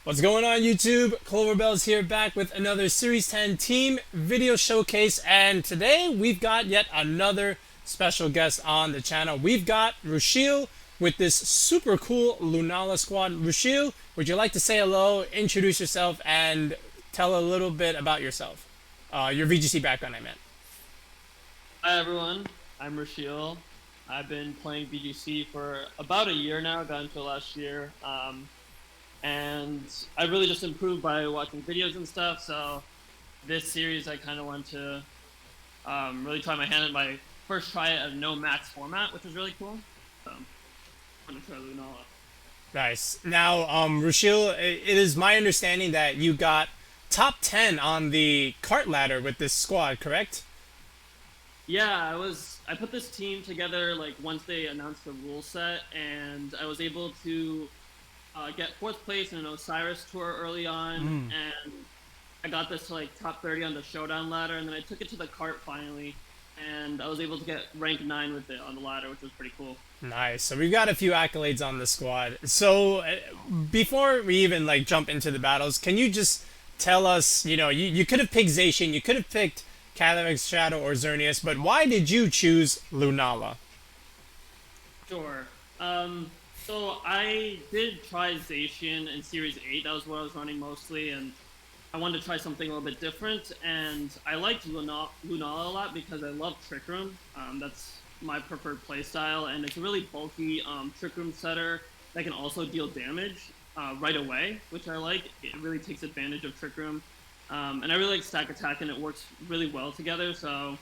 What's going on YouTube? Cloverbell's here back with another Series 10 team video showcase, and today we've got yet another special guest on the channel. We've got Rushil with this super cool Lunala squad. Rushil, would you like to say hello, introduce yourself, and tell a little bit about yourself? Your VGC background, I meant. Hi everyone, I'm Rushil. I've been playing VGC for about a year now, got into it last year. And I really just improved by watching videos and stuff, so this series I kind of want to really try my hand at my first try at a no max format, which is really cool. So I'm going to try Lunala. Nice. Now, Rushil, it is my understanding that you got top 10 on the cart ladder with this squad, correct? Yeah, I put this team together like once they announced the rule set, and I was able to get 4th place in an Osiris tour early on, and I got this to like top 30 on the showdown ladder, and then I took it to the cart finally, and I was able to get rank 9 with it on the ladder, which was pretty cool. Nice. So we've got a few accolades on the squad. So before we even like jump into the battles, can you just tell us, you could have picked Zacian, you could have picked Calyrex Shadow or Xerneas, but why did you choose Lunala? Sure. So I did try Zacian in Series 8, that was what I was running mostly, and I wanted to try something a little bit different, and I liked Lunala a lot because I love Trick Room. That's my preferred playstyle, and it's a really bulky Trick Room setter that can also deal damage right away, which I like. It really takes advantage of Trick Room, and I really like Stack Attack, and it works really well together, so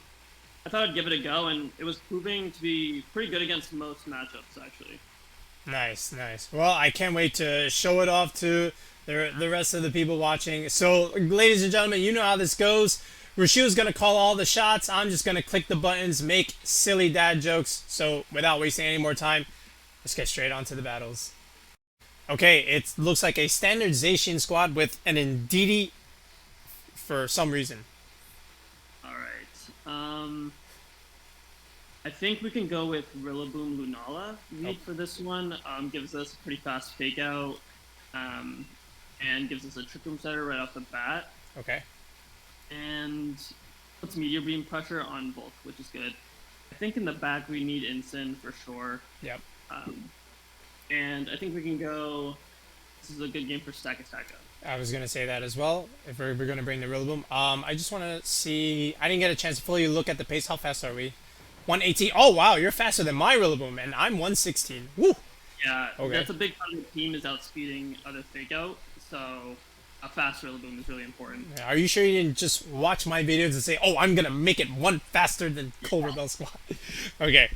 I thought I'd give it a go, and it was proving to be pretty good against most matchups, actually. Nice, nice. Well, I can't wait to show it off to the rest of the people watching. So, ladies and gentlemen, you know how this goes. Rushil's going to call all the shots. I'm just going to click the buttons, make silly dad jokes. So, without wasting any more time, let's get straight on to the battles. Okay, it looks like a standard Zacian squad with an Indeedee for some reason. Alright, I think we can go with Rillaboom Lunala lead for this one. Gives us a pretty fast fake out, and gives us a Trick Room setter right off the bat. Okay. And puts Meteor Beam pressure on both, which is good. I think in the back we need Incin for sure. Yep. And I think we can go. This is a good game for Stack Attack. I was going to say that as well, if we're going to bring the Rillaboom. I just want to see. I didn't get a chance to fully look at the pace. How fast are we? 118. Oh, wow, you're faster than my Rillaboom, and I'm 116. Woo! Yeah, okay. That's a big part of the team is outspeeding other fake out, so a fast Rillaboom is really important. Yeah, are you sure you didn't just watch my videos and say, oh, I'm going to make it one faster than Cloverbell Squad? Okay.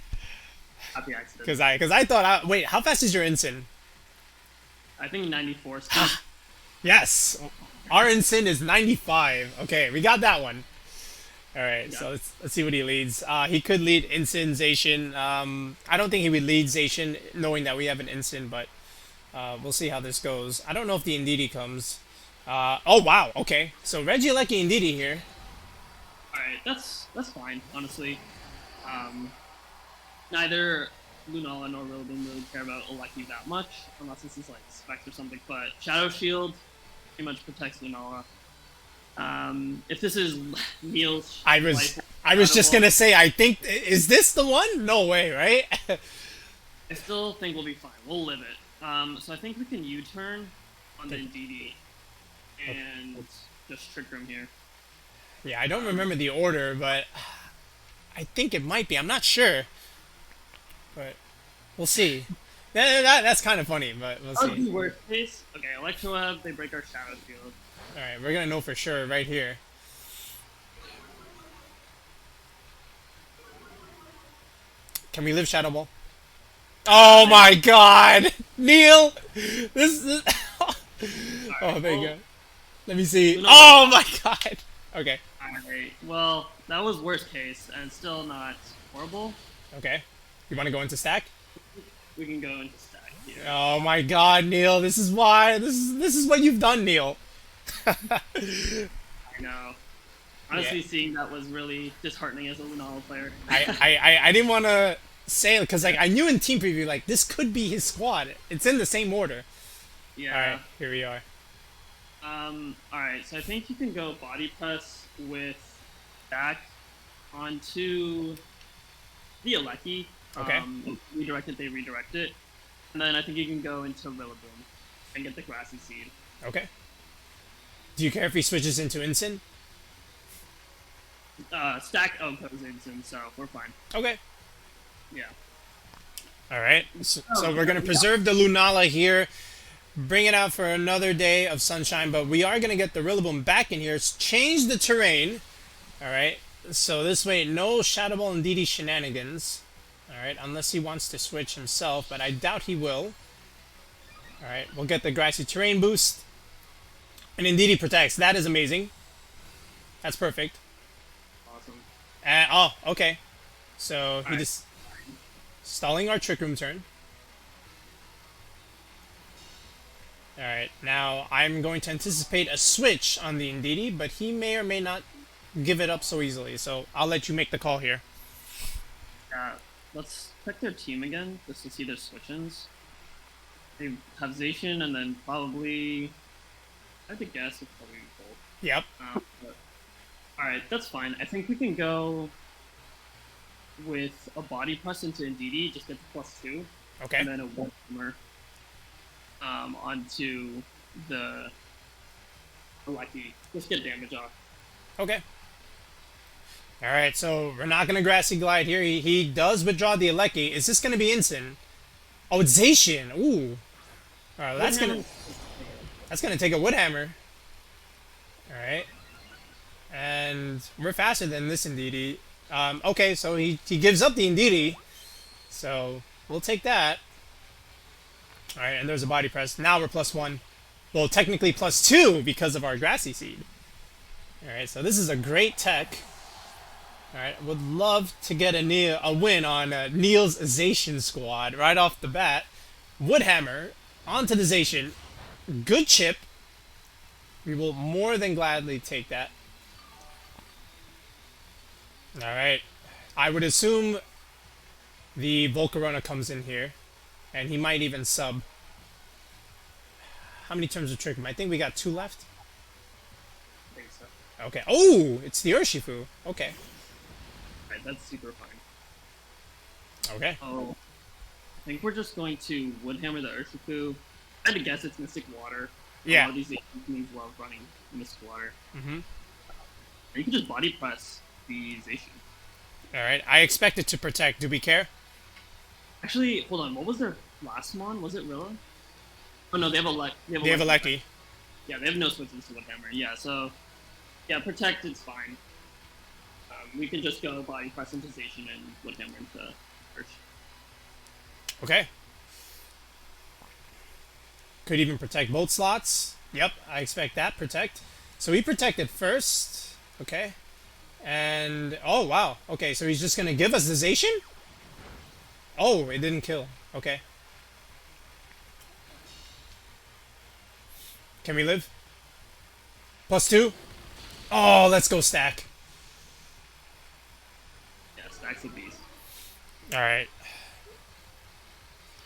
Happy accident. Because I thought, wait, how fast is your Incin? I think 94 still. Yes! Our Incin is 95. Okay, we got that one. Alright, so let's see what he leads. He could lead Incin, Zacian. I don't think he would lead Zacian knowing that we have an Incin, but we'll see how this goes. I don't know if the Indeedee comes. Oh wow, okay. So Regieleki Indeedee here. Alright, that's fine, honestly. Neither Lunala nor Rillaboom really care about Eleki that much, unless this is like Specs or something, but Shadow Shield pretty much protects Lunala. If this is Neil's I was just gonna say, I think, is this the one? No way, right? I still think we'll be fine. We'll live it. So I think we can U-turn on the Indeedee and just Trick Room here. Yeah, I don't remember the order, but I think it might be. I'm not sure, but we'll see. That's kind of funny, but we'll see. The worst case. Okay, Electroweb, they break our Shadow Shield. Alright, we're gonna know for sure right here. Can we live Shadow Ball? Oh my god! Neil! This oh, there you go. Let me see. Oh my god! Okay. Alright, well, that was worst case, and still not horrible. Okay. You wanna go into stack? We can go into stack here. Oh my god, Neil, this is why. This is what you've done, Neil. I know. Honestly, seeing that was really disheartening as a Lunala player. I didn't want to say it because like I knew in team preview like this could be his squad. It's in the same order. Yeah. All right, here we are. Alright, so I think you can go body press with back onto the Rillaboom. Okay. Redirect it, they redirect it. And then I think you can go into Rillaboom and get the Grassy Seed. Okay. Do you care if he switches into Incin? Stack goes in, so we're fine. Okay. Yeah. All right. So we're going to preserve the Lunala here, bring it out for another day of sunshine, but we are going to get the Rillaboom back in here. Change the terrain. All right. So this way, no Shadow Ball and Indeedee shenanigans. All right. Unless he wants to switch himself, but I doubt he will. All right. We'll get the Grassy Terrain boost. And Indeedee protects. That is amazing. That's perfect. Awesome. Oh, okay. So he right. just stalling our Trick Room turn. Alright, now I'm going to anticipate a switch on the Indeedee, but he may or may not give it up so easily, so I'll let you make the call here. Let's check their team again, just to see their switch-ins. They have Zacian, and then probably... I have to guess it's probably both. Yep. Alright, that's fine. I think we can go with a body press into Indeedee, just get the +2. Okay. And then a Warhammer onto the Lucky. Just get damage off. Okay. Alright, so we're not going to Grassy Glide here. He does withdraw the Alecki. Is this going to be Incin? Oh, it's Zacian. Ooh. Alright, that's going to take a Woodhammer. Alright. And we're faster than this Indeedee. Okay, so he gives up the Indeedee. So we'll take that. Alright, and there's a body press. Now we're +1. Well, technically +2 because of our Grassy Seed. Alright, so this is a great tech. Alright, would love to get a win on Neil's Zacian squad right off the bat. Woodhammer onto the Zacian. Good chip. We will more than gladly take that. Alright. I would assume the Volcarona comes in here. And he might even sub. How many turns of Trick Room? I think we got 2 left. I think so. Okay. Oh! It's the Urshifu. Okay. Alright, that's super fine. Okay. Oh. I think we're just going to Woodhammer the Urshifu. I had to guess it's Mystic Water. Yeah. A lot of these things love running Mystic Water. Mm-hmm. You can just body press the Zacian. Alright. I expect it to protect. Do we care? Actually, hold on. What was their last mon? Was it Rilla? Oh no, they have a They have a Lecky. Yeah, they have no switches to Woodhammer. Yeah, so yeah, protect is fine. We can just go body press into Zacian and Woodhammer into Ursh. Okay. Could even protect both slots. Yep, I expect that. Protect. So he protected first. Okay. And oh wow. Okay, so he's just gonna give us the Zacian? Oh, it didn't kill. Okay. Can we live? +2? Oh, let's go stack. Yeah, stacks of these. Alright.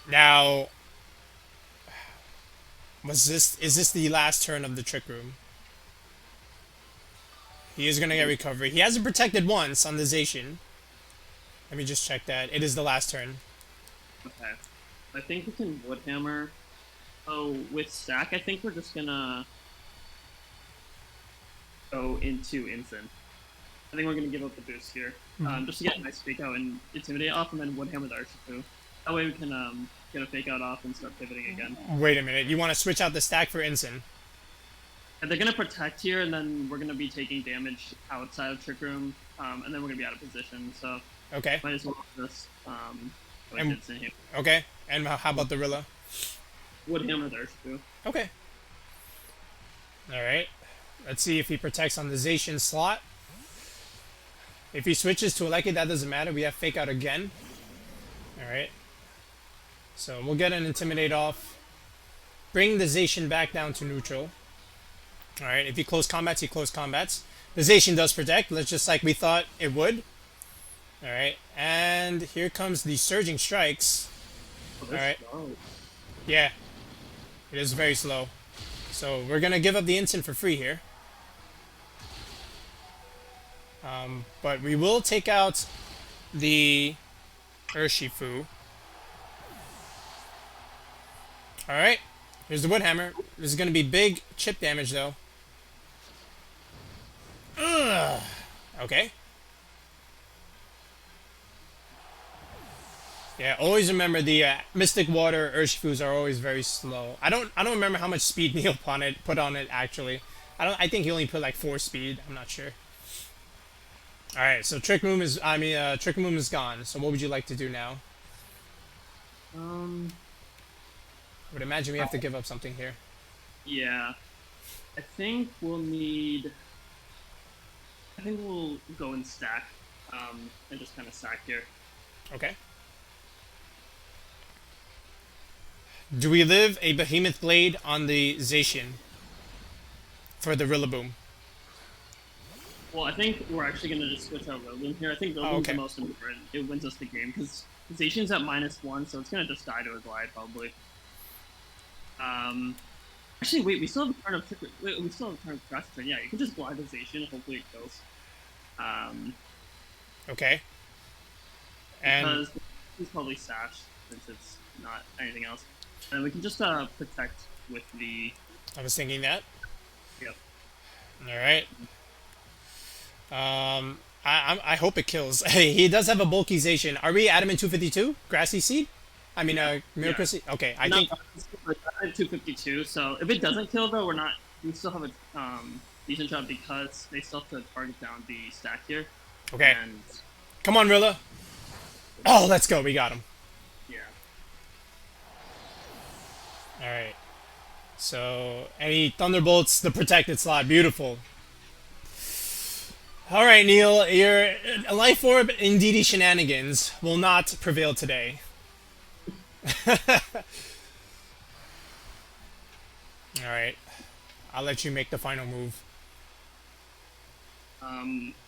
Now, is this the last turn of the Trick Room? He is gonna get recovery. He hasn't protected once on the Zacian. Let me just check that. It is the last turn. Okay. I think we can Woodhammer. Oh, with stack, I think we're just gonna go into Incin. I think we're gonna give up the boost here. Just to get a nice fake out and intimidate off, and then Woodhammer the Urshifu. That way we can get a fake out off and start pivoting again. Wait a minute. You want to switch out the stack for Incin? And they're gonna protect here, and then we're gonna be taking damage outside of Trick Room, and then we're gonna be out of position. So Okay. might as well just And- Incin here. Okay. And how about the Rilla? Woodhammer the Urshifu. Okay. Alright. Let's see if he protects on the Zacian slot. If he switches to Alecki, that doesn't matter. We have Fake Out again. Alright. So we'll get an Intimidate off. Bring the Zacian back down to neutral. Alright, if he close combats, he close combats. The Zacian does protect, just like we thought it would. Alright, and here comes the Surging Strikes. Oh, Alright. slow. Yeah. It is very slow. So we're gonna give up the instant for free here. But we will take out the Urshifu. Alright, here's the Wood Hammer. This is gonna be big chip damage though. Ugh. Okay. Yeah, always remember the Mystic Water Urshifus are always very slow. I don't remember how much speed Neil put on it actually. I think he only put like 4 speed. I'm not sure. All right, so Trick Room is gone. So what would you like to do now? I would imagine we have to give up something here. Yeah. I think we'll go and stack. And just kind of stack here. Okay. Do we live a Behemoth Blade on the Zacian for the Rillaboom? Well, I think we're actually going to just switch out Rillaboom here. I think Rillaboom's the most important. It wins us the game, because Zacian's at -1, so it's going to just die to a glide, probably. Actually, wait, we still have a turn of Grass Turn. Yeah, you can just glide the Zacian, hopefully it kills. Okay. And because he's probably Sash, since it's not anything else. And we can just protect with the... I was thinking that. Yep. Alright. I hope it kills. He does have a bulky Zacian. Are we Adamant 252? Grassy Seed? I mean, Miracle Seed? Okay, I think... We're at 252, so if it doesn't kill, though, we still have a decent shot, because they still have to target down the stack here. Okay. And... Come on, Rilla. Oh, let's go. We got him. Yeah. Alright. So, any Thunderbolts, the protected slot. Beautiful. Alright, Neil. Your Life Orb Indeedee shenanigans will not prevail today. Alright. I'll let you make the final move.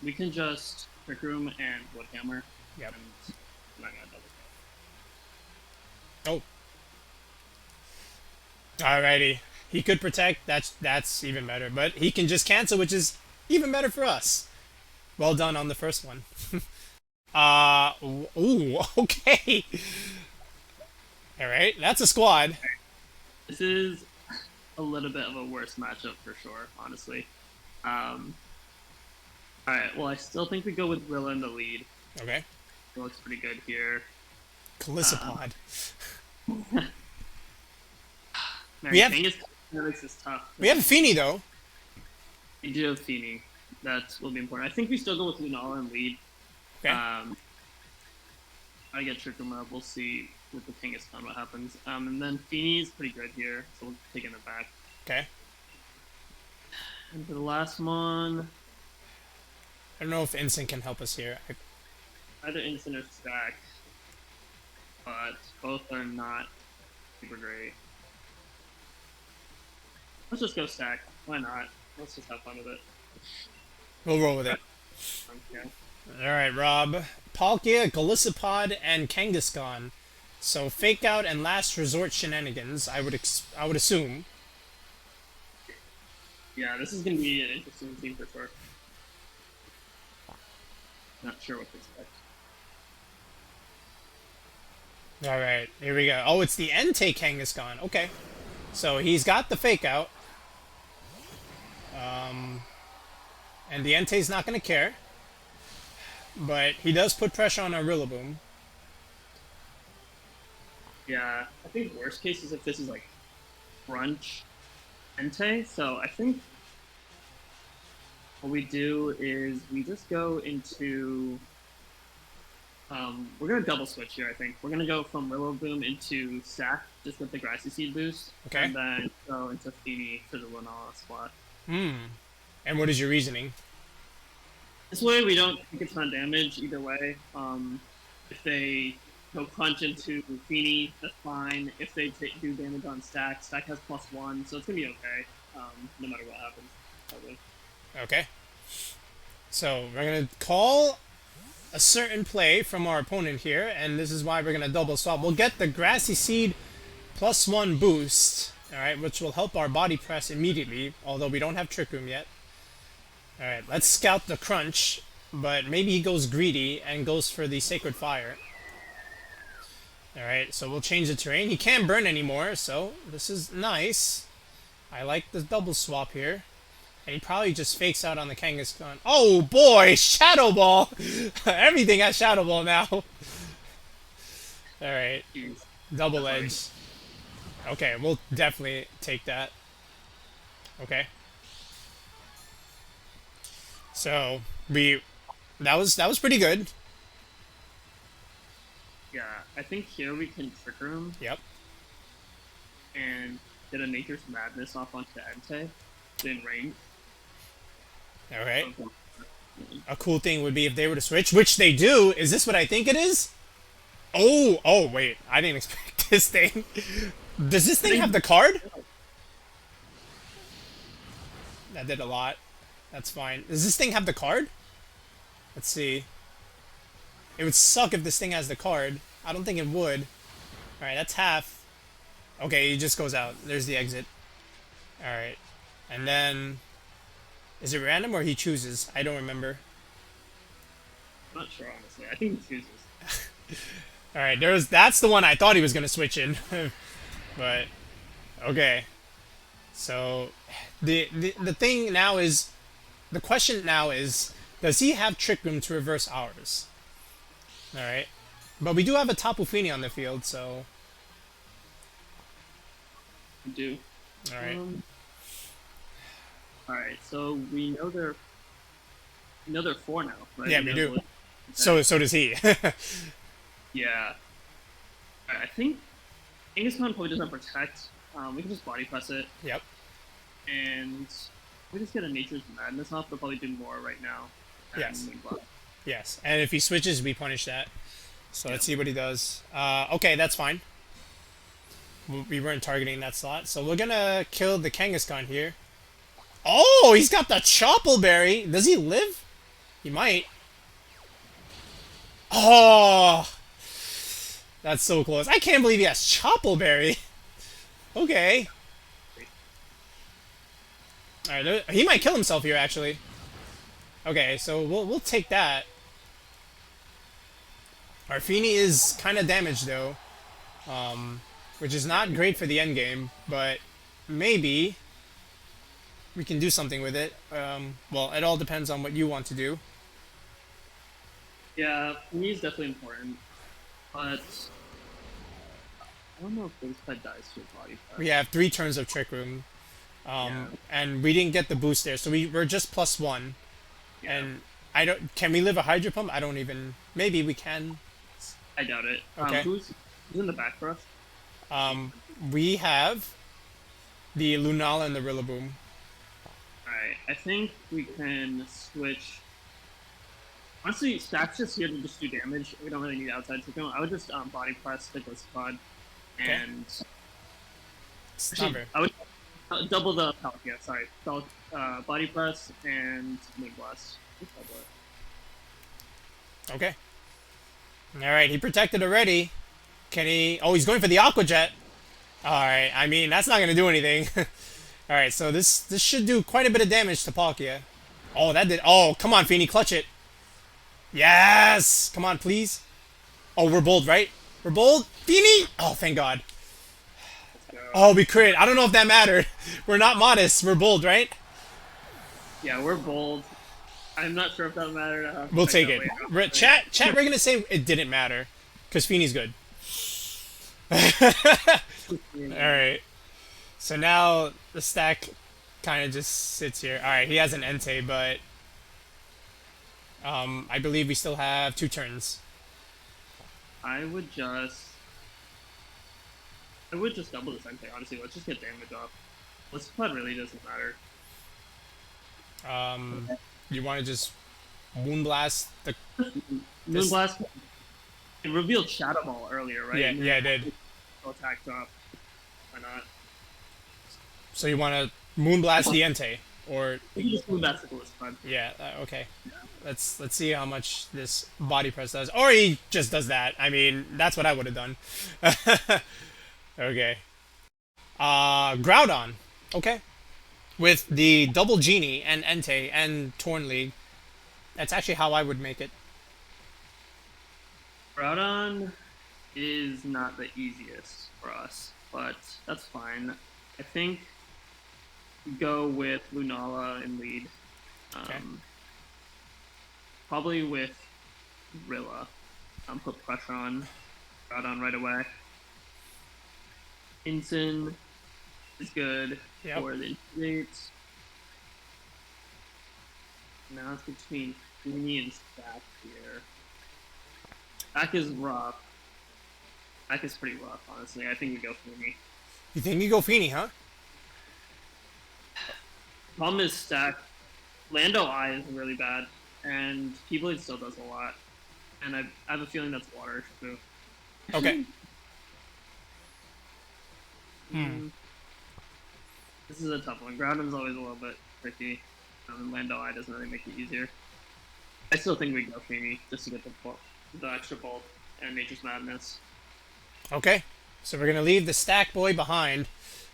We can just Trick Room and Wood Hammer. Yep. And I'm not gonna double. Oh. Alrighty. He could protect, that's even better. But he can just cancel, which is even better for us. Well done on the first one. Ooh, okay. Alright, that's a squad. This is a little bit of a worse matchup for sure, honestly. Alright, well, I still think we go with Rilla in the lead. Okay. It looks pretty good here. Golisopod. We have is tough. We have a Feeny though. We do have Feeny. That will be important. I think we still go with Lunala in lead. Okay. I get Trick Room up. We'll see with the Kangaskhan what happens. And then Feeny is pretty good here, so we'll take it back. Okay. And for the last one, I don't know if Instant can help us here. either Instant or Stack, but both are not super great. Let's just go Stack. Why not? Let's just have fun with it. We'll roll with it. Okay. Alright, Rob. Palkia, Golisopod, and Kangaskhan. So Fake Out and Last Resort shenanigans, I would assume. Yeah, this is going to be an interesting team for sure. Not sure what to expect. Alright, here we go. Oh, it's the Entei Kangaskhan. Okay. So he's got the Fake Out. And the Entei's not going to care. But he does put pressure on our Rillaboom. Yeah, I think worst case is if this is like Crunch Entei. So I think what we do is we just go into... we're going to double switch here, I think. We're going to go from Rillaboom into Sack, just with the Grassy Seed boost. Okay. And then go into Feeny for the Lunala spot. And what is your reasoning? This way we don't take a ton of damage either way. If they go Crunch into Feeny, that's fine. If they do damage on Stack, Stack has +1, so it's going to be okay, no matter what happens, probably. Okay. So we're going to call a certain play from our opponent here, and this is why we're going to double swap. We'll get the Grassy Seed +1 boost. Alright, which will help our body press immediately, although we don't have Trick Room yet. Alright, let's scout the Crunch, but maybe he goes greedy and goes for the Sacred Fire. Alright, so we'll change the terrain. He can't burn anymore, so this is nice. I like the double swap here. And he probably just fakes out on the Kangaskhan. Oh boy, Shadow Ball! Everything has Shadow Ball now. Alright, double edge. Okay, we'll definitely take that. Okay. So, that was pretty good. Yeah, I think here we can Trick Room Yep. and get a Nature's Madness off onto Entei in range. Alright. A cool thing would be if they were to switch, which they do. Is this what I think it is? Oh, wait. I didn't expect this thing. Does this thing have the card? That did a lot. That's fine. Does this thing have the card? Let's see. It would suck if this thing has the card. I don't think it would. Alright, that's half. Okay, he just goes out. There's the exit. Alright. And then... Is it random or he chooses? I don't remember. I'm not sure, honestly. I think he chooses. Alright, that's the one I thought he was going to switch in. But, okay. So, the thing now is... The question now is, does he have Trick Room to reverse ours? Alright. But we do have a Tapu Fini on the field, so... We do. Alright. Alright, so we know they're... four now, right? Yeah, we do. So does he. Yeah. I think Kangaskhan probably doesn't protect. We can just body press it. Yep. And we just get a Nature's Madness off. They'll probably do more right now. Yes. Yes. And if he switches, we punish that. So let's see what he does. Okay, that's fine. We weren't targeting that slot. So we're gonna kill the Kangaskhan here. Oh, he's got the Choppleberry. Does he live? He might. Oh! That's so close. I can't believe he has Choppleberry. Okay. Alright, he might kill himself here, actually. Okay, so we'll take that. Our Fini is kind of damaged, though. Which is not great for the endgame, but maybe we can do something with it. Well, it all depends on what you want to do. Yeah, Fini is definitely important, but I don't know if Golisopod dies to a body press. We have 3 turns of Trick Room. And we didn't get the boost there, so we're just +1. Yeah. And I don't. Can we live a Hydro Pump? I don't even. Maybe we can. I doubt it. Okay. Who's in the back for us? We have the Lunala and the Rillaboom. Alright, I think we can switch. Honestly, Stack's just here to just do damage. We don't really need outside Trick. I would just body press the Golisopod and actually, I would double the Palkia. Sorry, body press and Moon Blast. Okay. Alright, he protected already. Can he... Oh, he's going for the Aqua Jet. Alright, I mean, that's not going to do anything. Alright, so this should do quite a bit of damage to Palkia. Oh, that did... Oh, come on, Fini, clutch it. Yes! Come on, please. Oh, we're bold, right? We're bold. Fini! Oh, thank God. Oh, we crit. I don't know if that mattered. We're not modest. We're bold, right? Yeah, we're bold. I'm not sure if that mattered. We'll take it. Chat, we're going to say it didn't matter. Because Fini's good. Alright. So now the stack kind of just sits here. Alright, he has an Entei, but... I believe we still have 2 turns. I would just double this Entei, honestly. Let's just get damage off. Golisopod really doesn't matter. You want to just Moonblast the... Moonblast? It revealed Shadow Ball earlier, right? Yeah, it did. Attack drop. Why not? So you want to Moonblast the Entei? Or... We can just Moonblast the Golisopod. Yeah, okay. Yeah. Let's see how much this body press does. Or he just does that. I mean, that's what I would have done. Okay. Groudon. Okay. With the double Genie and Entei and Torn League. That's actually how I would make it. Groudon is not the easiest for us, but that's fine. I think go with Lunala in lead. Okay. Probably with Rilla. Put pressure on Groudon right away. Incin is good for the Indeedee. Now it's between Feeny and Stack here. Stack is rough. Stack is pretty rough, honestly. I think we go Feeny. You think you go Feeny, huh? Problem is Stack. Lando Eye is really bad, and Keyblade still does a lot. And I have a feeling that's Water Urshifu. Okay. This is a tough one. Groudon's always a little bit tricky. And Lando Eye doesn't really make it easier. I still think we go Feeny just to get the extra bolt and Nature's Madness. Okay. So we're gonna leave the Stack Boy behind,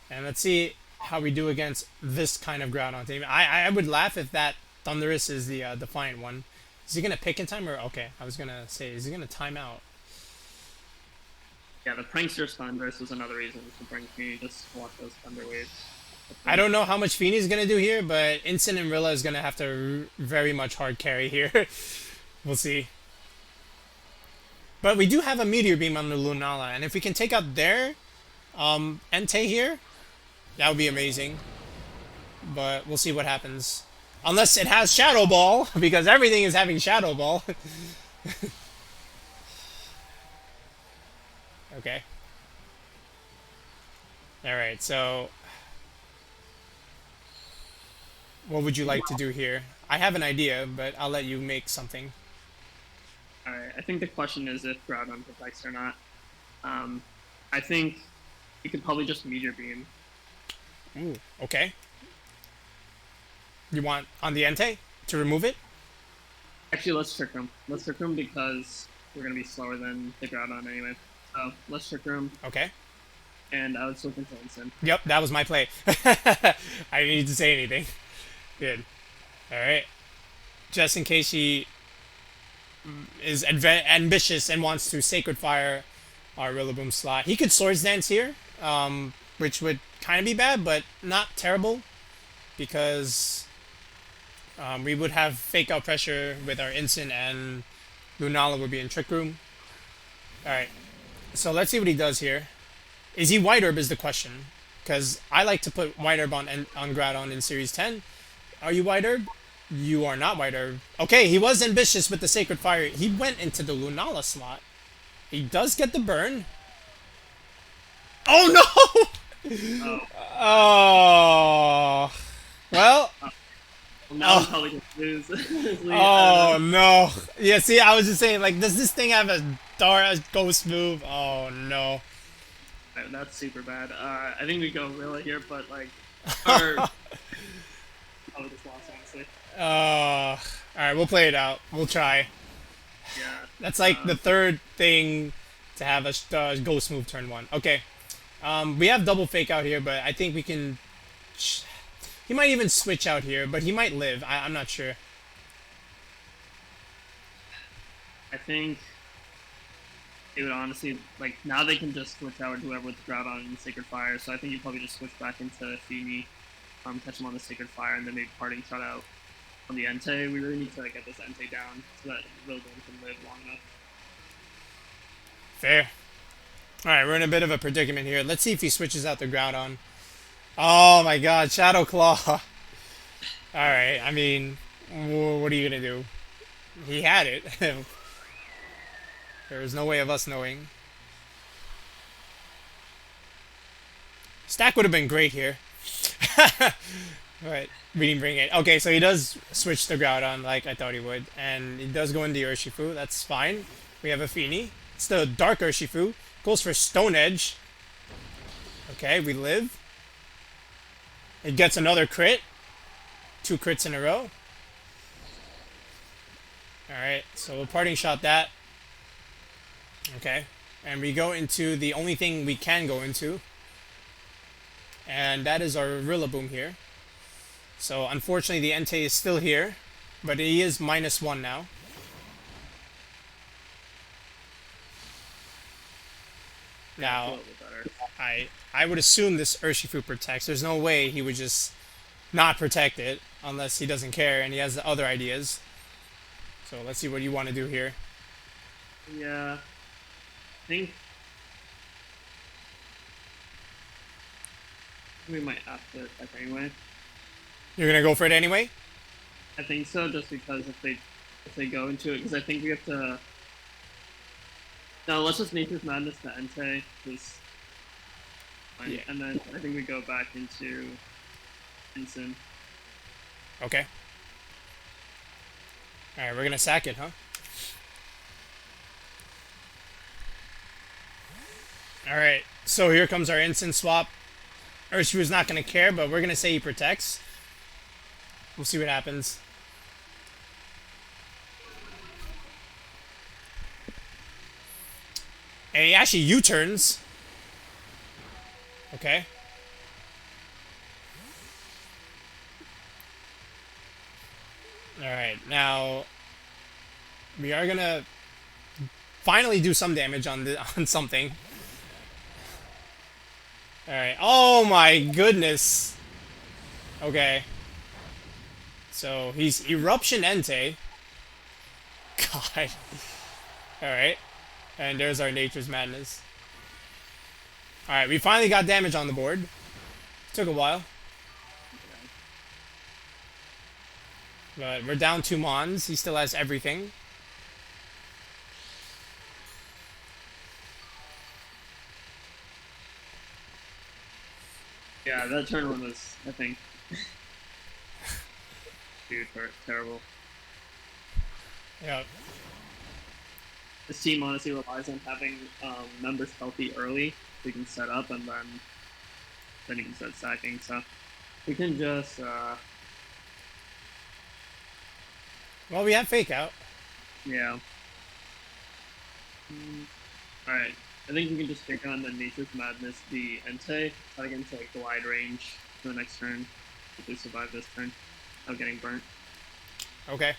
and let's see how we do against this kind of Groudon team. I would laugh if that Thundurus is the Defiant one. Is he gonna pick in time or okay? I was gonna say, is he gonna time out? Yeah, the Prankster's Thundurus was another reason to bring Feeny. Just watch those Thunder Waves. I don't know how much Feeny is gonna do here, but Incin and Rilla is gonna have to very much hard carry here. We'll see. But we do have a Meteor Beam on the Lunala, and if we can take out their Entei here, that would be amazing. But we'll see what happens. Unless it has Shadow Ball, because everything is having Shadow Ball. Okay. Alright, so what would you like to do here? I have an idea, but I'll let you make something. Alright, I think the question is if Groudon protects or not. I think you could probably just Meteor Beam. Ooh, okay. You want on the Entei to remove it? Actually, let's Trick Room. Let's Trick Room because we're going to be slower than the Groudon anyway. So, let's Trick Room. Okay. And I would switch into Incin. Yep, that was my play. I didn't need to say anything. Good. Alright. Just in case he is ambitious and wants to Sacred Fire our Rillaboom slot. He could Swords Dance here, which would kind of be bad, but not terrible. Because we would have Fake Out Pressure with our Incin and Lunala would be in Trick Room. Alright. So let's see what he does here. Is he White Herb is the question. Because I like to put White Herb on Groudon in Series 10. Are you White Herb? You are not White Herb. Okay, he was ambitious with the Sacred Fire. He went into the Lunala slot. He does get the burn. Oh no! Oh. Well. Now I'm probably going to lose. Oh no. Yeah, see, I was just saying, like, does this thing have a ghost move? Oh no. That's super bad. I think we go Rilla here, but like, probably just lost, honestly. Alright, we'll play it out. We'll try. Yeah. That's like the third thing to have a ghost move turn 1. Okay. We have double Fake Out here, but I think we can. He might even switch out here, but he might live. I'm not sure. I think it would honestly, like, now they can just switch out whoever with Groudon and Sacred Fire, so I think you probably just switch back into Feeny, catch him on the Sacred Fire, and then maybe parting shot out on the Entei. We really need to get this Entei down so that Rillaboom can live long enough. Fair. Alright, we're in a bit of a predicament here. Let's see if he switches out the Groudon. Oh my god, Shadow Claw. Alright, I mean, what are you gonna do? He had it. There was no way of us knowing. Stack would have been great here. But we didn't bring it. Okay, so he does switch the Groudon like I thought he would. And he does go into Urshifu. That's fine. We have a Feeny. It's the Dark Urshifu. Goes for Stone Edge. Okay, we live. It gets another crit. 2 crits in a row. Alright, so we'll parting shot that. Okay. And we go into the only thing we can go into. And that is our Rillaboom here. So unfortunately the Entei is still here, but he is -1 now. A Now, little bit better. I would assume this Urshifu protects. There's no way he would just not protect it unless he doesn't care and he has other ideas. So let's see what you want to do here. Yeah. I think we might have to attack anyway. You're gonna go for it anyway? I think so, just because if they go into it, because I think we have to. No, let's just Nature's Madness to Entei, because. Yeah. And then I think we go back into Incin. Okay. Alright, we're gonna sack it, huh? Alright, so here comes our instant swap. Urshifu's not gonna care, but we're gonna say he protects. We'll see what happens. And he actually U-turns. Okay. Alright, now we are gonna finally do some damage on something. Alright. Oh my goodness. Okay. So he's Eruption Entei. God. Alright. And there's our Nature's Madness. Alright, we finally got damage on the board. Took a while. But we're down 2 Mons. He still has everything. Yeah, that turn one was, I think, dude, terrible. Yeah. This team honestly relies on having members healthy early, so we can set up, and then you can start sacking. So we can just. Well, we have Fake Out. Yeah. Alright. I think we can just pick on the Nature's Madness, the Entei, try to get into like glide range for the next turn. If we survive this turn without getting burnt. Okay.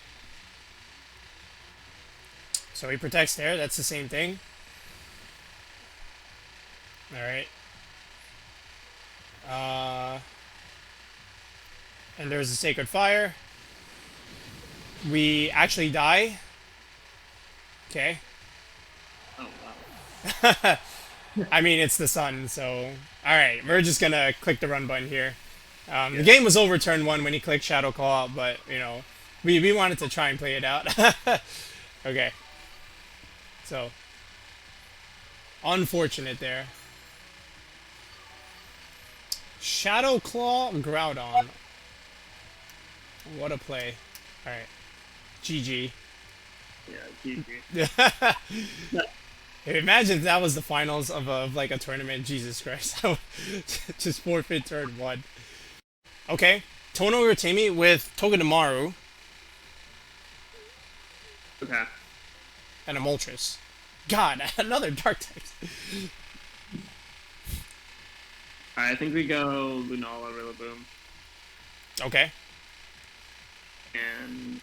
So he protects there. That's the same thing. Alright. And there's a Sacred Fire. We actually die. Okay. Oh wow. I mean, it's the sun, so... Alright, we're just gonna click the run button here. The game was over turn 1 when he clicked Shadow Claw, but, you know, we wanted to try and play it out. Okay. So, unfortunate there. Shadow Claw, Groudon. What a play. Alright. GG. Yeah, GG. Imagine if that was the finals of like a tournament. Jesus Christ. Just forfeit turn 1. Okay. Tono Urtemi with Togedemaru Okay. and a Moltres. God, another Dark type. Alright, I think we go Lunala, Rillaboom, Okay. and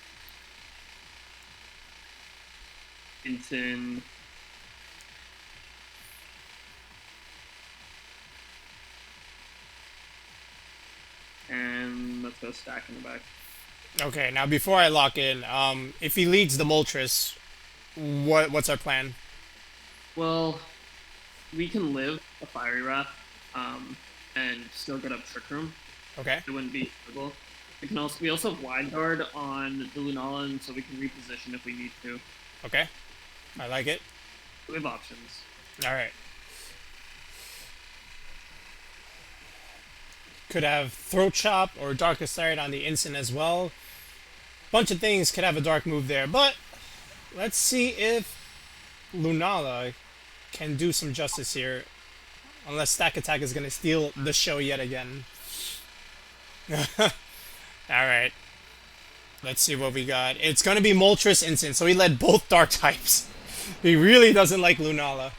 Incin. And let's go stack in the back. Okay, now before I lock in, if he leads the Moltres, what's our plan? Well, we can live a Fiery Wrath, and still get up Trick Room. Okay. It wouldn't be terrible. We also have Wide Guard on the Lunala, and so we can reposition if we need to. Okay. I like it. We have options. Alright. Could have Throat Chop or Darkest Sight on the Incin as well. Bunch of things could have a dark move there, but let's see if Lunala can do some justice here. Unless Stack Attack is going to steal the show yet again. Alright. Let's see what we got. It's going to be Moltres Incin, so he led both dark types. He really doesn't like Lunala.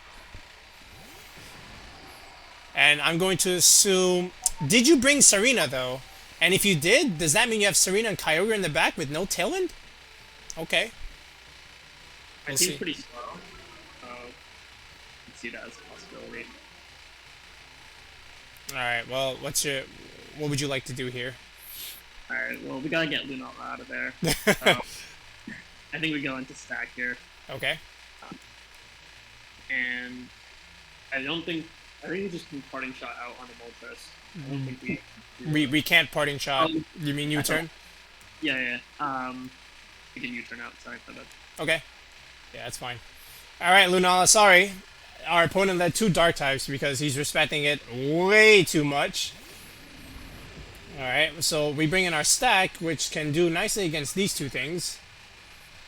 And I'm going to assume Did you bring Tsareena though? And if you did, does that mean you have Tsareena and Kyogre in the back with no Tailwind? Okay. I We'll seems see. pretty slow. So, I see that as a possibility. Alright, well, what would you like to do here? Alright, well, we gotta get Lunala out of there. So, I think we go into stack here. Okay. And I think we just can parting shot out on the Moltres. I don't think We can't parting shot. You mean U-turn? Yeah. We can U-turn out. Sorry for that. Okay. Yeah, that's fine. Alright, Lunala, sorry. Our opponent led 2 dark types because he's respecting it way too much. Alright, so we bring in our stack, which can do nicely against these 2 things.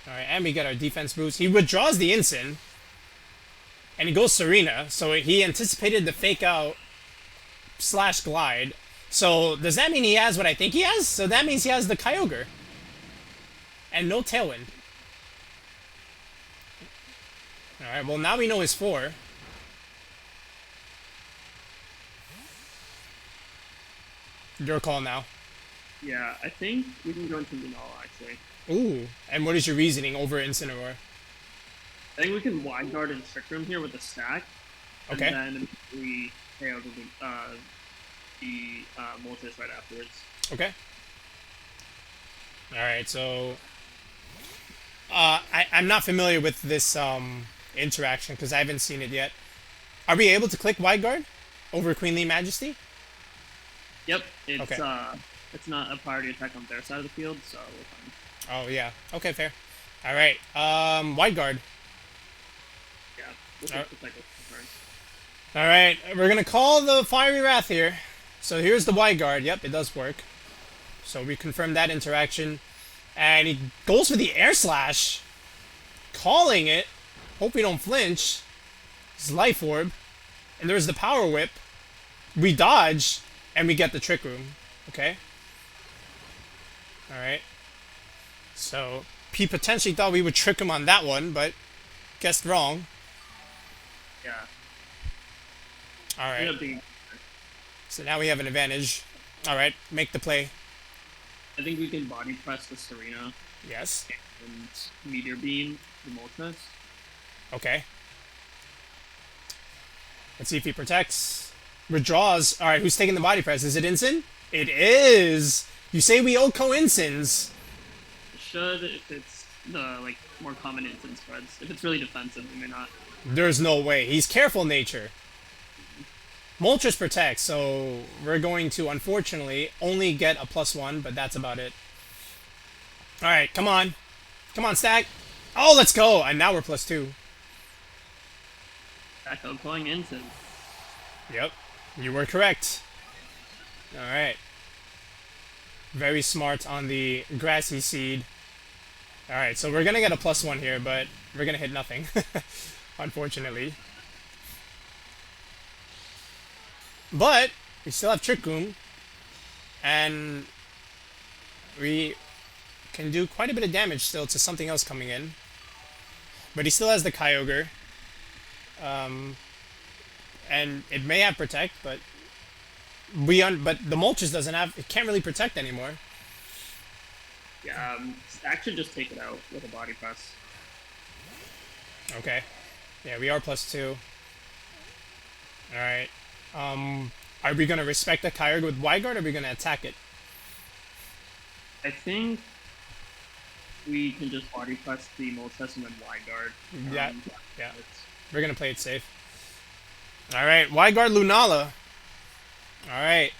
Alright, and we get our defense boost. He withdraws the Incin. And he goes Tsareena, so he anticipated the fake out / glide. So does that mean he has what I think he has? So that means he has the Kyogre. And no Tailwind. Alright, well now we know his 4. Your call now. Yeah, I think we can go into Lunala, actually. Ooh, and what is your reasoning over Incineroar? I think we can wide guard and Trick Room here with the stack. Okay. And then we KO the Moltres right afterwards. Okay. Alright, so... I'm not familiar with this interaction because I haven't seen it yet. Are we able to click wide guard over Queenly Majesty? Yep, it's Okay. it's not a priority attack on their side of the field, so we're fine. Oh, yeah. Okay, fair. Alright, wide guard. Yeah, we'll take the cycle turn. Alright, we're gonna call the Fiery Wrath here. So here's the wide guard. Yep, it does work. So we confirm that interaction. And he goes for the Air Slash. Calling it. Hope we don't flinch. His Life Orb. And there's the Power Whip. We dodge. And we get the Trick Room. Okay? Alright. So, he potentially thought we would trick him on that one, but guessed wrong. Yeah. Alright. Ended up being- So now we have an advantage. Alright, make the play. I think we can body press the Tsareena Yes. and Meteor Beam the Moltres. Okay. Let's see if he protects. Withdraws. Alright, who's taking the body press? Is it Incin? It is! You say we owe co-Incins. It should if it's the more common instant spreads. If it's really defensive, we may not. There's no way. He's careful nature. Moltres protects, so we're going to, unfortunately, only get a +1, but that's about it. Alright, come on. Come on, stack. Oh, let's go! And now we're +2. Back up going instant. Yep, you were correct. Alright. Very smart on the Grassy Seed. Alright, so we're gonna get a +1 here, but we're gonna hit nothing. Unfortunately. But, we still have Trick Room. And we can do quite a bit of damage still to something else coming in. But he still has the Kyogre. And it may have Protect, but but the Moltres doesn't have, it can't really protect anymore. Yeah, Stack should just take it out with a body press. Okay. Yeah, we are +2. Alright. Are we gonna respect the Kyogre with Wide Guard, or are we gonna attack it? I think we can just body press the Moltres and then wide guard. Yeah. We're gonna play it safe. Alright, Wide Guard Lunala. Alright.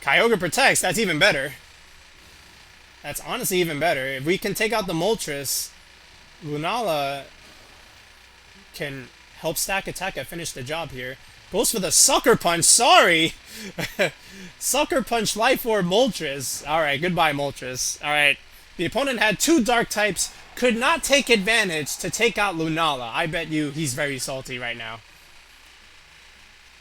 Kyogre protects, that's even better. That's honestly even better. If we can take out the Moltres, Lunala can help Stack attack and finish the job here. Goes for the Sucker Punch, sorry! Sucker Punch Life Orb Moltres. Alright, goodbye Moltres. Alright, the opponent had 2 Dark types, could not take advantage to take out Lunala. I bet you he's very salty right now.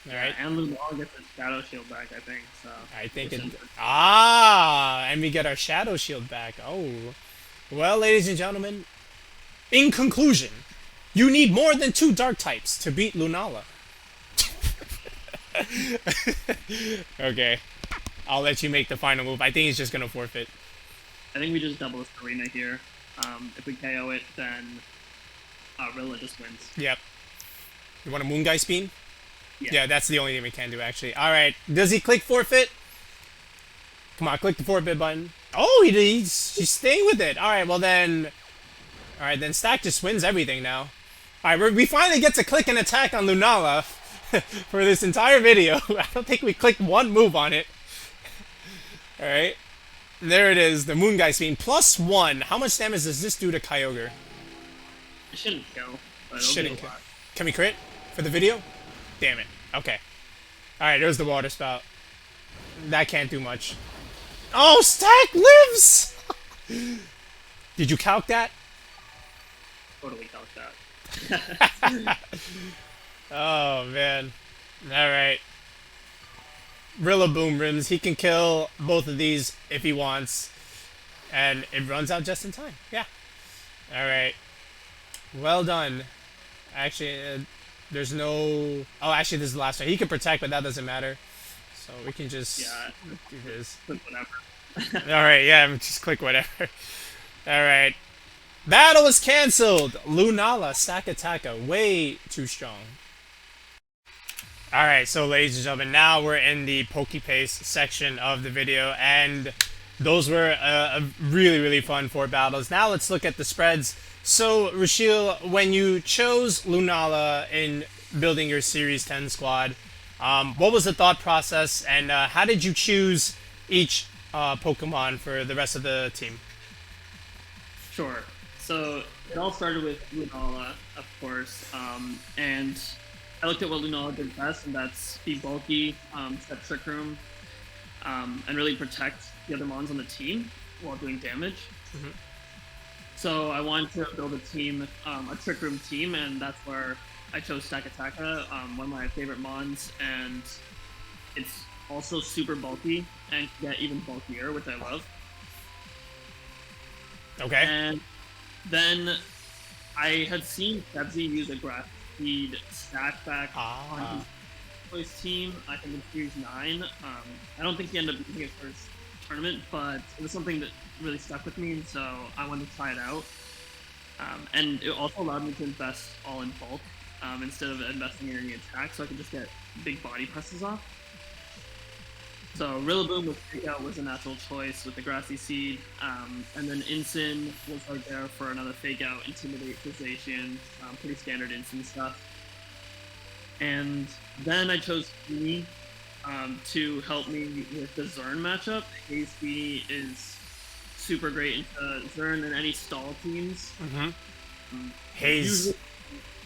Alright. And Lunala gets his Shadow Shield back, I think. So I think it... Ah! And we get our Shadow Shield back. Oh. Well, ladies and gentlemen, in conclusion, you need more than 2 Dark types to beat Lunala. Okay. I'll let you make the final move. I think he's just gonna forfeit. I think we just double the Tsareena here. If we KO it, then Rilla just wins. Yep. You want a Moongeist Beam? Yeah. That's the only thing we can do, actually. Alright, does he click forfeit? Come on, click the forfeit button. Oh, he's staying with it. Alright, well then... Alright, then Stack just wins everything now. Alright, we finally get to click an attack on Lunala for this entire video. I don't think we clicked one move on it. Alright. There it is, the Moongeist Beam. +1. How much damage does this do to Kyogre? It shouldn't kill, but it'll Shouldn't do a kill. lot. Can we crit for the video? Damn it. Okay. Alright, there's the water spout. That can't do much. Oh, Stack lives! Did you calc that? Totally calc that. Oh, man. Alright. Rillaboom rims. He can kill both of these if he wants. And it runs out just in time. Yeah. Alright. Well done. Actually, there's no... Oh, actually, this is the last one. He can protect, but that doesn't matter. So we can just do this. Click whatever. Alright, yeah, just click whatever. Alright. Battle is cancelled! Lunala, Sakataka, way too strong. Alright, so ladies and gentlemen, now we're in the Pokepaste section of the video, and those were a really, really fun 4 battles. Now let's look at the spreads. So, Rushil, when you chose Lunala in building your Series 10 squad, what was the thought process, and how did you choose each Pokemon for the rest of the team? Sure. So it all started with Lunala, of course, and I looked at what Lunala did best, and that's be bulky, set Trick Room, and really protect the other mons on the team while doing damage. Mm-hmm. So I wanted to build a team, a Trick Room team, and that's where I chose Sakataka, one of my favorite mons, and it's also super bulky and can get even bulkier, which I love. Okay. And then I had seen Sebzi use a grass speed stack back on his choice team, I think in Series 9. I don't think he ended up using it for his tournament, but it was something that really stuck with me, and so I wanted to try it out. And it also allowed me to invest all in bulk instead of investing in any attack, so I could just get big body presses off. So Rillaboom with Fake Out was a natural choice with the Grassy Seed, and then Incin was right there for another Fake Out, Intimidate for Zacian, pretty standard Incin stuff. And then I chose Feeny to help me with the Zern matchup. Haze Feeny is super great into Zern and any stall teams. Mm-hmm. Haze.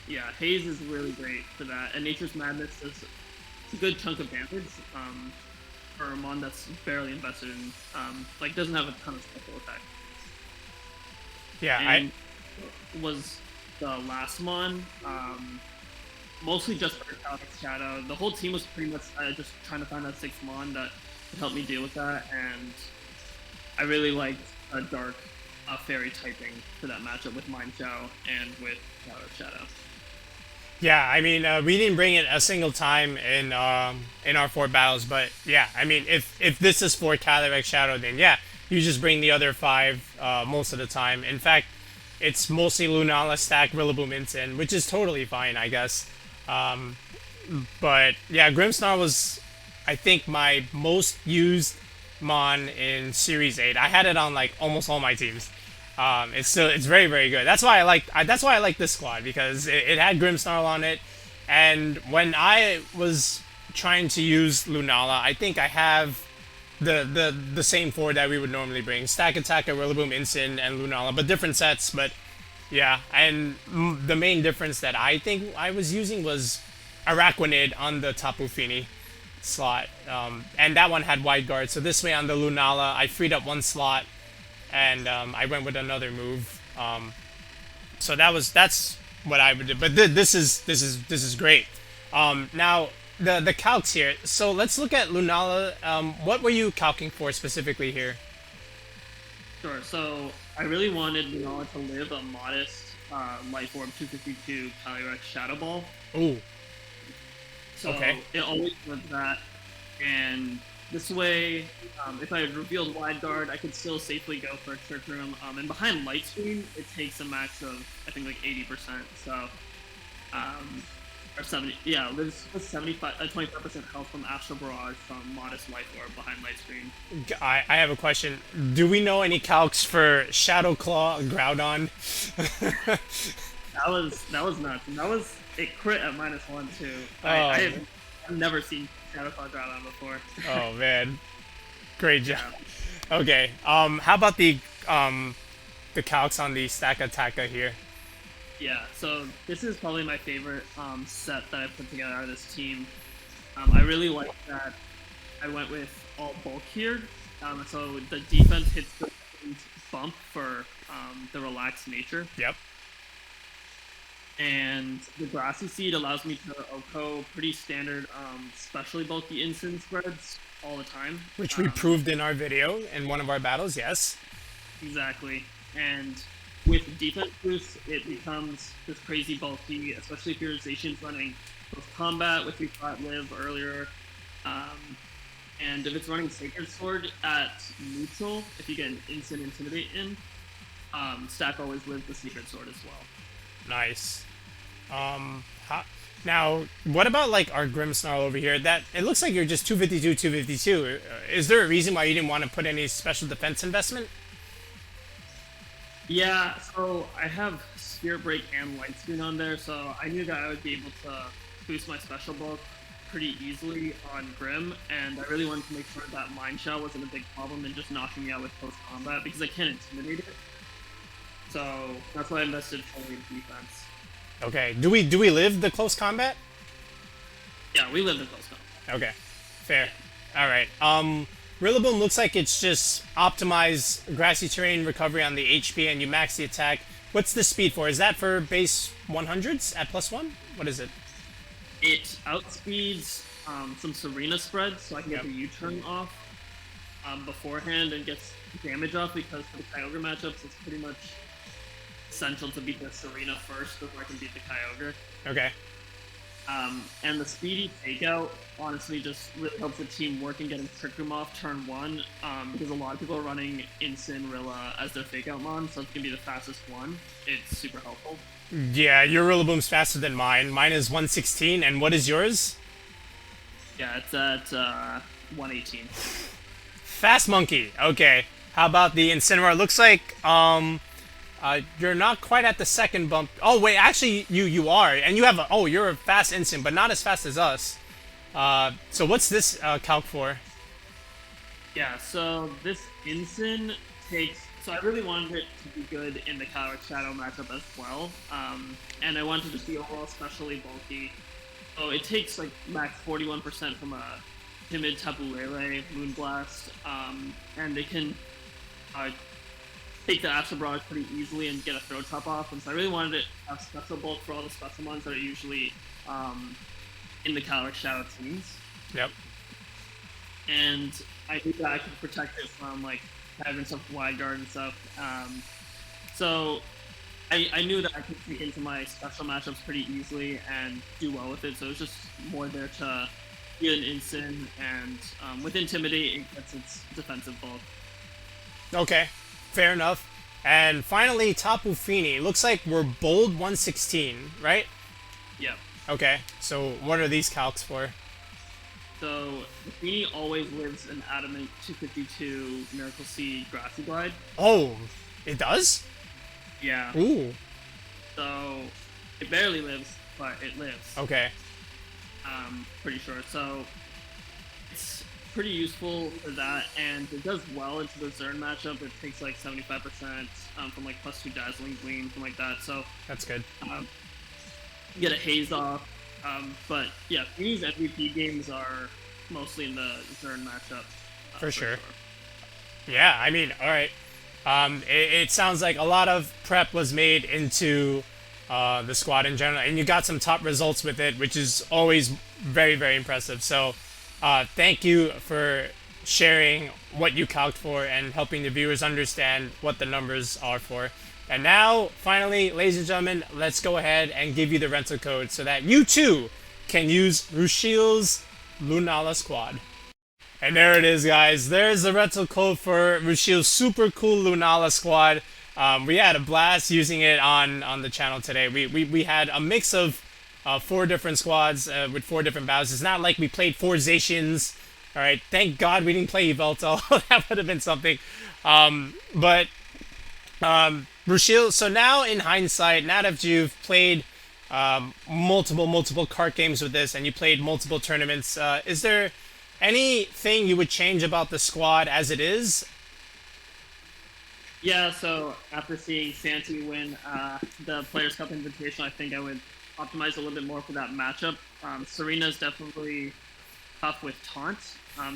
Yeah, Haze is really great for that, and Nature's Madness does a good chunk of damage. For a mon that's barely invested in, like doesn't have a ton of special effects. Yeah, and was the last mon, mostly just for Calyrex Shadow. The whole team was pretty much just trying to find that 6th mon that could help me deal with that, and I really liked a dark fairy typing for that matchup with Mind Chow and with Calyrex Shadow. Yeah, I mean, we didn't bring it a single time in our 4 battles, but yeah, I mean, if this is for Calyrex Shadow, then yeah, you just bring the other 5 most of the time. In fact, it's mostly Lunala, Stack, Rillaboom, Incin, which is totally fine, I guess. But yeah, Grimmsnarl was, I think, my most used mon in Series 8. I had it on like almost all my teams. It's very, very good. That's why I like this squad, because it had Grimmsnarl on it, and when I was trying to use Lunala, I think I have the same 4 that we would normally bring: Stack Attacker, Rillaboom, Incin, and Lunala, but different sets. But yeah, and the main difference that I think I was using was Araquanid on the Tapu Fini slot, and that one had Wide Guard. So this way on the Lunala, I freed up 1 slot. And I went with another move, so that's what I would do. But this is great. Now the calcs here. So let's look at Lunala. What were you calcing for specifically here? Sure. So I really wanted Lunala to live a modest Life Orb 252 Calyrex Shadow Ball. Ooh. So okay. It always was that, and this way, if I had revealed Wide Guard, I could still safely go for a Trick Room. And behind Light Screen, it takes a max of, I think, like 80%. So, or 70, yeah, there's 25% health from Astral Barrage from Modest Life Orb behind Light Screen. I have a question. Do we know any calcs for Shadow Claw Groudon? That was nuts. And that was a crit at -1 too. Oh, I've never seen Shadow Claw Groudon before. Oh man, great job. Okay, how about the calcs on the Stack Attacka here? Yeah, so this is probably my favorite set that I put together out of this team. I really like that I went with all bulk here. So the defense hits the bump for the relaxed nature. Yep. And the Grassy Seed allows me to OHKO pretty standard, especially bulky instant spreads all the time. Which we proved in our video in one of our battles, yes. Exactly. And with defense boost, it becomes this crazy bulky, especially if your Zacian's running close combat, which we thought live earlier. And if it's running Sacred Sword at neutral, if you get an instant Intimidate in, Stack always lives the Sacred Sword as well. Nice. Now, what about like our Grimmsnarl over here? That it looks like you're just 252, 252. Is there a reason why you didn't want to put any special defense investment? Yeah, so I have Spirit Break and Light Screen on there, so I knew that I would be able to boost my special bulk pretty easily on Grim, and I really wanted to make sure that Mind Shell wasn't a big problem in just knocking me out with close combat because I can't intimidate it. So that's why I invested fully in defense. Okay. Do we live the close combat? Yeah, we live in close combat. Okay. Fair. Alright. Rillaboom looks like it's just optimize grassy terrain recovery on the HP and you max the attack. What's the speed for? Is that for base 100s at +1? What is it? It outspeeds some Tsareena spreads, so I can get the U-turn off beforehand and gets damage off because for the Kyogre matchups, it's pretty much essential to beat the Tsareena first before I can beat the Kyogre. Okay. And the speedy takeout honestly just really helps the team work in getting Trick Room off turn 1 because a lot of people are running Incin Rilla as their fake out mon, so it's going to be the fastest one. It's super helpful. Yeah, your Rillaboom's faster than mine. Mine is 116, and what is yours? Yeah, it's at 118. Fast monkey. Okay. How about the Incineroar? Looks like you're not quite at the second bump. Oh wait, actually you are, and you have you're a fast instant, but not as fast as us. So what's this calc for? Yeah, so this Incin takes. So I really wanted it to be good in the Calyrex Shadow matchup as well, and I wanted it to be overall especially bulky. So it takes like max 41% from a Timid Tapu Lele, Moonblast, and it can take the Astral Barrage pretty easily and get a Throw Chop off. And so I really wanted it to have special bulk for all the special ones that are usually in the Calyrex Shadow teams. Yep. And I knew that I could protect it from like having stuff Wide Guard and stuff. So I knew that I could take into my special matchups pretty easily and do well with it. So it was just more there to get an instant, and with Intimidate, it gets its defensive bulk. Okay, fair enough. And finally, Tapu Fini. Looks like we're bold 116, right? Yeah. Okay, so what are these calcs for? So, the Fini always lives an Adamant 252 Miracle Seed Grassy Glide. Oh, it does? Yeah. Ooh. So, it barely lives, but it lives. Okay. Pretty sure. So, it's pretty useful for that, and it does well into the Zern matchup. It takes like 75% from like +2 Dazzling Gleam, something like that. So, that's good. You get a Haze off. But yeah, these MVP games are mostly in the Zern matchup. For sure. Yeah, I mean, alright. It sounds like a lot of prep was made into the squad in general, and you got some top results with it, which is always very, very impressive. So, thank you for sharing what you calced for and helping the viewers understand what the numbers are for. And now, finally, ladies and gentlemen, let's go ahead and give you the rental code so that you too can use Rushil's Lunala squad. And there it is, guys. There's the rental code for Rushil's super cool Lunala squad. We had a blast using it on the channel today. We had a mix of 4 different squads with 4 different battles. It's not like we played 4 Zacians. All right, thank God we didn't play Yveltal. That would have been something. Rushil, so now in hindsight, now that you've played multiple card games with this and you played multiple tournaments, is there anything you would change about the squad as it is? Yeah, so after seeing Santi win the Players' Cup Invitational, I think I would optimize a little bit more for that matchup. Tsareena is definitely tough with Taunt.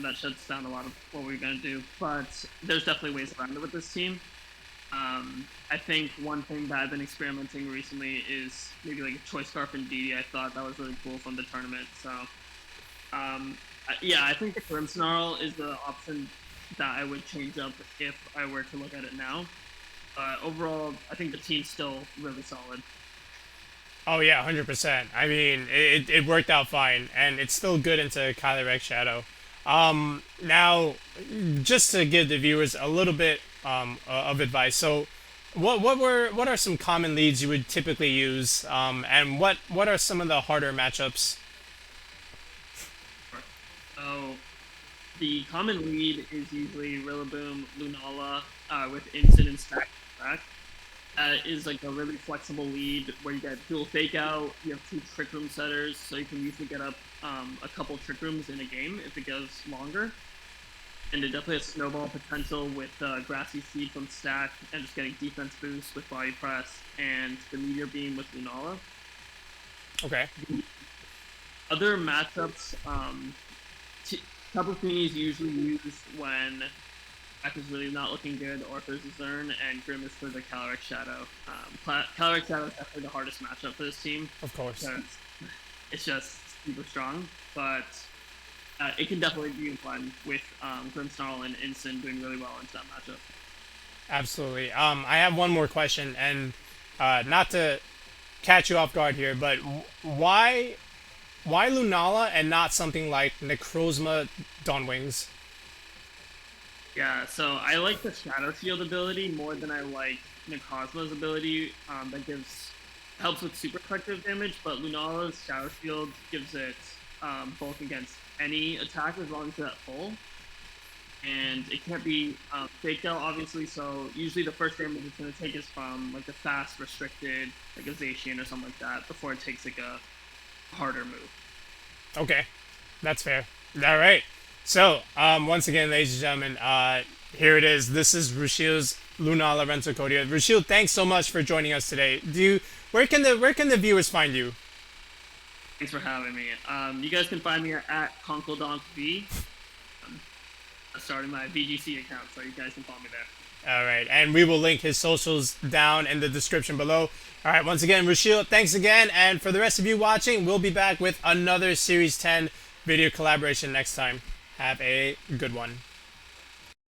That shuts down a lot of what we're going to do, but there's definitely ways around it with this team. I think one thing that I've been experimenting recently is maybe like a Choice Scarf Indeedee. I thought that was really cool from the tournament. So, yeah, I think the Grimmsnarl is the option that I would change up if I were to look at it now. Overall, I think the team's still really solid. Oh yeah, 100%. I mean, it worked out fine, and it's still good into Calyrex Shadow. Now, just to give the viewers a little bit of advice. So, what are some common leads you would typically use, and what are some of the harder matchups? So, the common lead is usually Rillaboom, Lunala, with Instant and Stack. Is like a really flexible lead where you get dual fake out, you have 2 trick room setters, so you can usually get up a couple trick rooms in a game if it goes longer. And it definitely has snowball potential with Grassy Seed from Stack and just getting defense boost with Body Press and the Meteor Beam with Lunala. Okay. Other matchups, couple things usually used when Stack is really not looking good, or if there's a Zern, and Grim is for the Calyrex Shadow. Calyrex Shadow is definitely the hardest matchup for this team. Of course. It's just super strong, but it can definitely be fun with Grimmsnarl and Instant doing really well into that matchup. Absolutely. I have one more question, and not to catch you off guard here, but why Lunala and not something like Necrozma Dawnwings? Yeah, so I like the Shadow Shield ability more than I like Necrozma's ability. That helps with super effective damage, but Lunala's Shadow Shield gives it bulk against any attack as long as it's at full. And it can't be faked out, obviously, so usually the first damage it's going to take is from like a fast restricted, like a Zacian or something like that, before it takes like a harder move. Okay, that's fair. All right. So, once again, ladies and gentlemen, here it is. This is Rushil's Lunala rental code here. Rushil, thanks so much for joining us today. Where can the viewers find you? Thanks for having me. You guys can find me at ConkleDonkV. I started my VGC account, so you guys can follow me there. All right, and we will link his socials down in the description below. All right, once again, Rushil, thanks again, and for the rest of you watching, we'll be back with another Series 10 video collaboration next time. Have a good one.